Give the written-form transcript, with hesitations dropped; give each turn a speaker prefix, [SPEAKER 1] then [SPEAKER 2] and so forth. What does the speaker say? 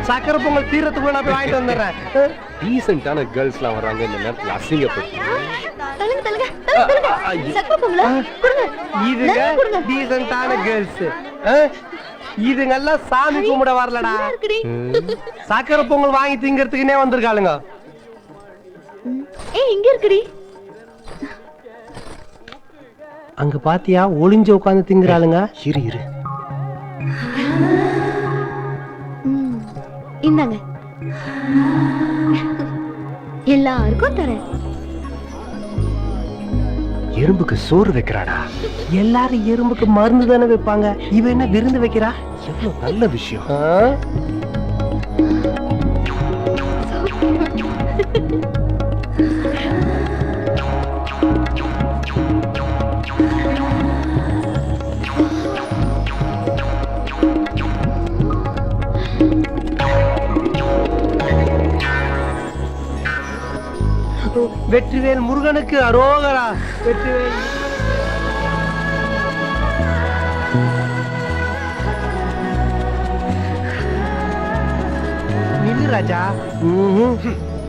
[SPEAKER 1] சக்கரை பொங்கல் தீரத்துக்குள்ள நான் போய் வாங்கிட்டு வந்துடுறேன்.
[SPEAKER 2] டீசென்ட்டான கேர்ள்ஸ்லாம் வர்றாங்க இந்த நேரத்தில் அசிங்கப்பட்டு.
[SPEAKER 1] இதுங்க டீசென்ட்டான கேர்ள்ஸ், இதுங்கெல்லாம் சாமி கும்பிட வரலடா, சக்கரை பொங்கல் வாங்கி திங்கிறதுக்குன்னே வந்திருக்காளுங்க.
[SPEAKER 3] இங்க இருக்குடி.
[SPEAKER 1] அங்க பாத்தியா ஒளிஞ்சு உட்காந்து திங்குறாளுங்க.
[SPEAKER 2] இரு இரு,
[SPEAKER 3] இந்தாங்க, எல்லாருக்கும் தரேன்.
[SPEAKER 2] எறும்புக்கு சோறு வைக்கிறாடா.
[SPEAKER 1] எல்லாரும் எறும்புக்கு மருந்து தானே வைப்பாங்க, இவ என்ன விருந்து வைக்கிறா?
[SPEAKER 2] எவ்வளவு நல்ல விஷயம்.
[SPEAKER 1] வெற்றிவேல் முருகனுக்கு அரோகரா. வெற்றிவேல் நில்லு ராஜா.